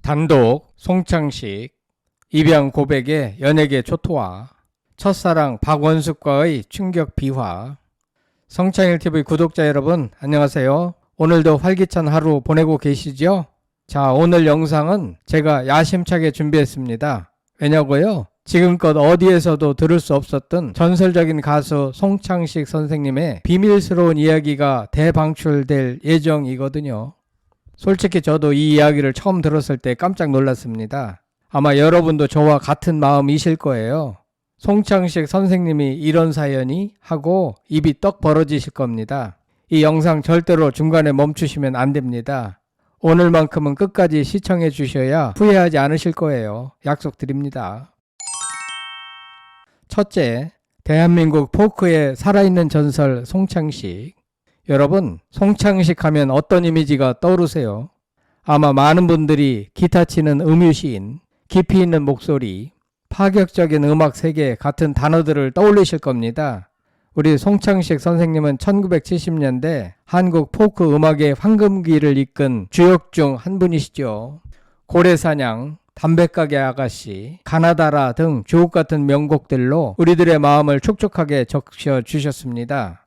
단독 송창식 입양 고백의 연예계 초토화, 첫사랑 박원숙과의 충격 비화. 성창일TV 구독자 여러분 안녕하세요. 오늘도 활기찬 하루 보내고 계시죠? 자, 오늘 영상은 제가 야심차게 준비했습니다. 왜냐고요? 지금껏 어디에서도 들을 수 없었던 전설적인 가수 송창식 선생님의 비밀스러운 이야기가 대방출될 예정이거든요. 솔직히 저도 이 이야기를 처음 들었을 때 깜짝 놀랐습니다. 아마 여러분도 저와 같은 마음이실 거예요. 송창식 선생님이 이런 사연이 하고 입이 떡 벌어지실 겁니다. 이 영상 절대로 중간에 멈추시면 안 됩니다. 오늘만큼은 끝까지 시청해 주셔야 후회하지 않으실 거예요. 약속드립니다. 첫째, 대한민국 포크의 살아있는 전설 송창식. 여러분, 송창식 하면 어떤 이미지가 떠오르세요? 아마 많은 분들이 기타 치는 음유시인, 깊이 있는 목소리, 파격적인 음악 세계 같은 단어들을 떠올리실 겁니다. 우리 송창식 선생님은 1970년대 한국 포크 음악의 황금기를 이끈 주역 중 한 분이시죠. 고래사냥, 담배가게 아가씨, 가나다라 등 주옥같은 명곡들로 우리들의 마음을 촉촉하게 적셔주셨습니다.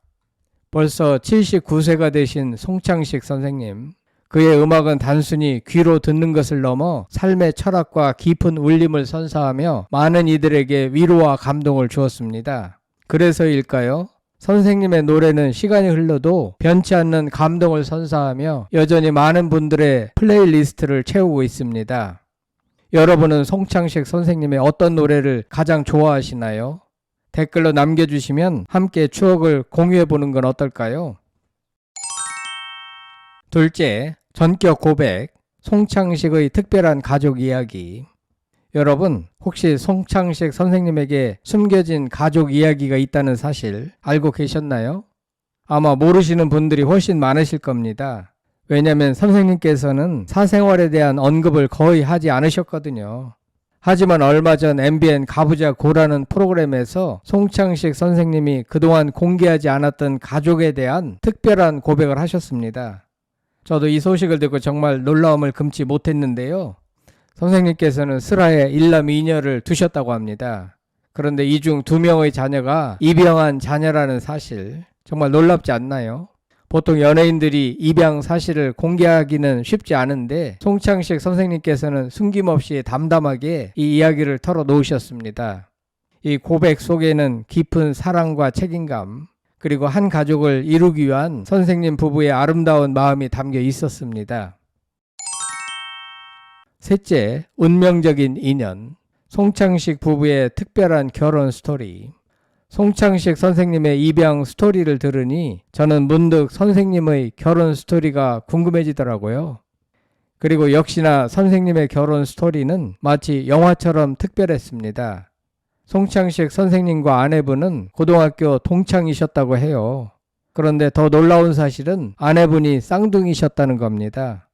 벌써 79세가 되신 송창식 선생님, 그의 음악은 단순히 귀로 듣는 것을 넘어 삶의 철학과 깊은 울림을 선사하며 많은 이들에게 위로와 감동을 주었습니다. 그래서일까요? 선생님의 노래는 시간이 흘러도 변치 않는 감동을 선사하며 여전히 많은 분들의 플레이리스트를 채우고 있습니다. 여러분은 송창식 선생님의 어떤 노래를 가장 좋아하시나요? 댓글로 남겨주시면 함께 추억을 공유해보는 건 어떨까요? 둘째, 전격 고백, 송창식의 특별한 가족 이야기. 여러분, 혹시 송창식 선생님에게 숨겨진 가족 이야기가 있다는 사실 알고 계셨나요? 아마 모르시는 분들이 훨씬 많으실 겁니다. 왜냐하면 선생님께서는 사생활에 대한 언급을 거의 하지 않으셨거든요. 하지만 얼마 전 MBN 가부자 고라는 프로그램에서 송창식 선생님이 그동안 공개하지 않았던 가족에 대한 특별한 고백을 하셨습니다. 저도 이 소식을 듣고 정말 놀라움을 금치 못했는데요. 선생님께서는 슬하에 일남 2녀를 두셨다고 합니다. 그런데 이 중 2명의 자녀가 입양한 자녀라는 사실, 정말 놀랍지 않나요? 보통 연예인들이 입양 사실을 공개하기는 쉽지 않은데 송창식 선생님께서는 숨김없이 담담하게 이 이야기를 털어놓으셨습니다. 이 고백 속에는 깊은 사랑과 책임감, 그리고 한 가족을 이루기 위한 선생님 부부의 아름다운 마음이 담겨 있었습니다. 셋째, 운명적인 인연, 송창식 부부의 특별한 결혼 스토리. 송창식 선생님의 입양 스토리를 들으니 저는 문득 선생님의 결혼 스토리가 궁금해지더라고요. 그리고 역시나 선생님의 결혼 스토리는 마치 영화처럼 특별했습니다. 송창식 선생님과 아내분은 고등학교 동창이셨다고 해요. 그런데 더 놀라운 사실은 아내분이 쌍둥이셨다는 겁니다.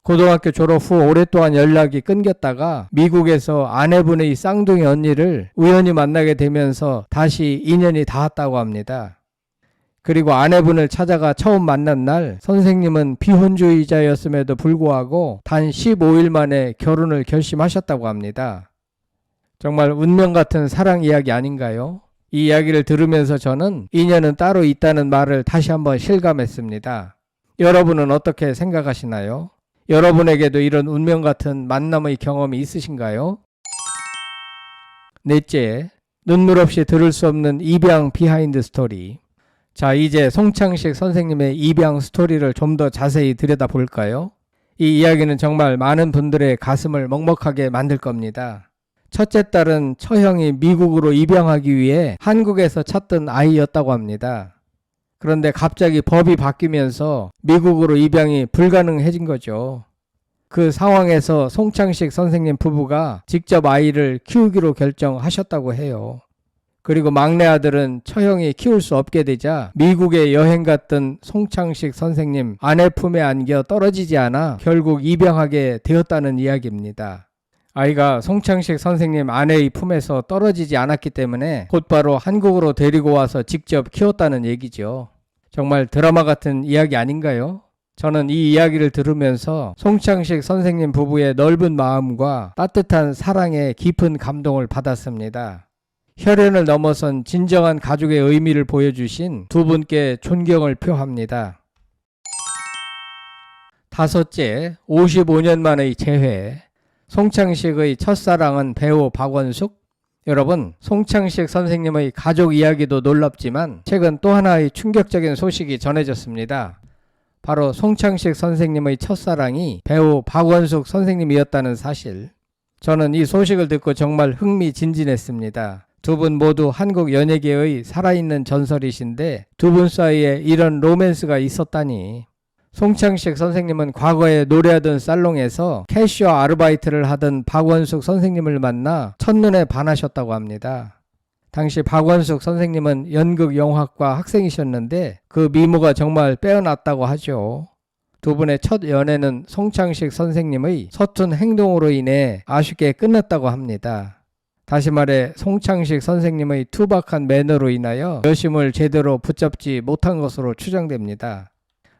고등학교 졸업 후 오랫동안 연락이 끊겼다가 미국에서 아내분의 쌍둥이 언니를 우연히 만나게 되면서 다시 인연이 닿았다고 합니다. 그리고 아내분을 찾아가 처음 만난 날 선생님은 비혼주의자였음에도 불구하고 단 15일 만에 결혼을 결심하셨다고 합니다. 정말 운명 같은 사랑 이야기 아닌가요? 이 이야기를 들으면서 저는 인연은 따로 있다는 말을 다시 한번 실감했습니다. 여러분은 어떻게 생각하시나요? 여러분에게도 이런 운명 같은 만남의 경험이 있으신가요? 넷째, 눈물 없이 들을 수 없는 입양 비하인드 스토리. 자, 이제 송창식 선생님의 입양 스토리를 좀 더 자세히 들여다볼까요? 이 이야기는 정말 많은 분들의 가슴을 먹먹하게 만들 겁니다. 첫째 딸은 처형이 미국으로 입양하기 위해 한국에서 찾던 아이였다고 합니다. 그런데 갑자기 법이 바뀌면서 미국으로 입양이 불가능해진 거죠. 그 상황에서 송창식 선생님 부부가 직접 아이를 키우기로 결정하셨다고 해요. 그리고 막내 아들은 처형이 키울 수 없게 되자 미국에 여행 갔던 송창식 선생님 아내 품에 안겨 떨어지지 않아 결국 입양하게 되었다는 이야기입니다. 아이가 송창식 선생님 아내의 품에서 떨어지지 않았기 때문에 곧바로 한국으로 데리고 와서 직접 키웠다는 얘기죠. 정말 드라마 같은 이야기 아닌가요? 저는 이 이야기를 들으면서 송창식 선생님 부부의 넓은 마음과 따뜻한 사랑에 깊은 감동을 받았습니다. 혈연을 넘어선 진정한 가족의 의미를 보여주신 두 분께 존경을 표합니다. 다섯째, 55년 만의 재회. 송창식의 첫사랑은 배우 박원숙. 여러분, 송창식 선생님의 가족 이야기도 놀랍지만 최근 또 하나의 충격적인 소식이 전해졌습니다. 바로 송창식 선생님의 첫사랑이 배우 박원숙 선생님이었다는 사실. 저는 이 소식을 듣고 정말 흥미진진했습니다. 두 분 모두 한국 연예계의 살아있는 전설이신데 두 분 사이에 이런 로맨스가 있었다니. 송창식 선생님은 과거에 노래하던 살롱에서 캐셔 아르바이트를 하던 박원숙 선생님을 만나 첫눈에 반하셨다고 합니다. 당시 박원숙 선생님은 연극영화과 학생이셨는데 그 미모가 정말 빼어났다고 하죠. 두 분의 첫 연애는 송창식 선생님의 서툰 행동으로 인해 아쉽게 끝났다고 합니다. 다시 말해 송창식 선생님의 투박한 매너로 인하여 여심을 제대로 붙잡지 못한 것으로 추정됩니다.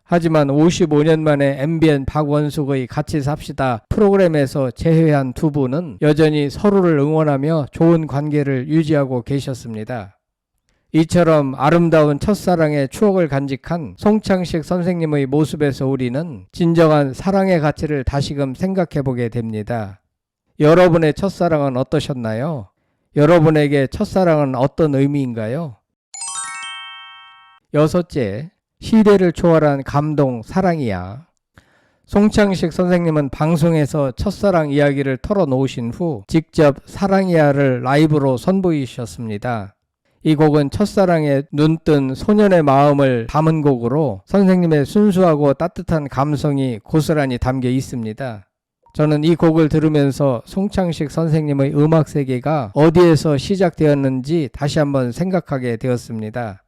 하지만 55년 만에 MBN 박원숙의 같이 삽시다 프로그램에서 재회한 두 분은 여전히 서로를 응원하며 좋은 관계를 유지하고 계셨습니다. 이처럼 아름다운 첫사랑의 추억을 간직한 송창식 선생님의 모습에서 우리는 진정한 사랑의 가치를 다시금 생각해보게 됩니다. 여러분의 첫사랑은 어떠셨나요? 여러분에게 첫사랑은 어떤 의미인가요? 여섯째, 시대를 초월한 감동, 사랑이야. 송창식 선생님은 방송에서 첫사랑 이야기를 털어놓으신 후 직접 사랑이야를 라이브로 선보이셨습니다. 이 곡은 첫사랑에 눈뜬 소년의 마음을 담은 곡으로 선생님의 순수하고 따뜻한 감성이 고스란히 담겨 있습니다. 저는 이 곡을 들으면서 송창식 선생님의 음악 세계가 어디에서 시작되었는지 다시 한번 생각하게 되었습니다.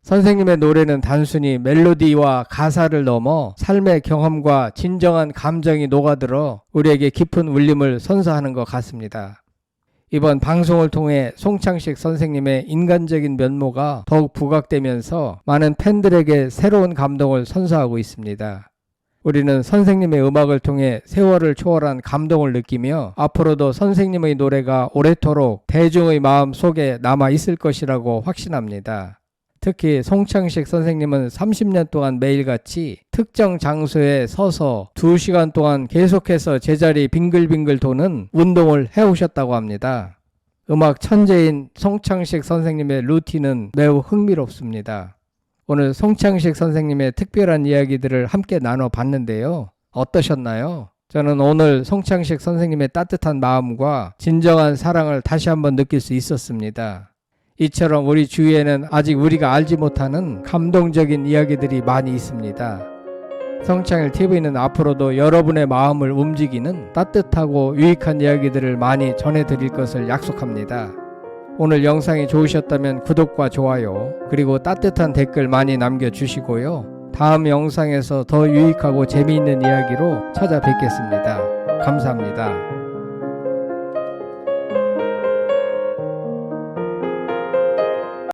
선생님의 노래는 단순히 멜로디와 가사를 넘어 삶의 경험과 진정한 감정이 녹아들어 우리에게 깊은 울림을 선사하는 것 같습니다. 이번 방송을 통해 송창식 선생님의 인간적인 면모가 더욱 부각되면서 많은 팬들에게 새로운 감동을 선사하고 있습니다. 우리는 선생님의 음악을 통해 세월을 초월한 감동을 느끼며 앞으로도 선생님의 노래가 오래도록 대중의 마음 속에 남아 있을 것이라고 확신합니다. 특히 송창식 선생님은 30년 동안 매일같이 특정 장소에 서서 2시간 동안 계속해서 제자리 빙글빙글 도는 운동을 해오셨다고 합니다. 음악 천재인 송창식 선생님의 루틴은 매우 흥미롭습니다. 오늘 송창식 선생님의 특별한 이야기들을 함께 나눠봤는데요. 어떠셨나요? 저는 오늘 송창식 선생님의 따뜻한 마음과 진정한 사랑을 다시 한번 느낄 수 있었습니다. 이처럼 우리 주위에는 아직 우리가 알지 못하는 감동적인 이야기들이 많이 있습니다. 성창일 TV는 앞으로도 여러분의 마음을 움직이는 따뜻하고 유익한 이야기들을 많이 전해드릴 것을 약속합니다. 오늘 영상이 좋으셨다면 구독과 좋아요 그리고 따뜻한 댓글 많이 남겨주시고요. 다음 영상에서 더 유익하고 재미있는 이야기로 찾아뵙겠습니다. 감사합니다.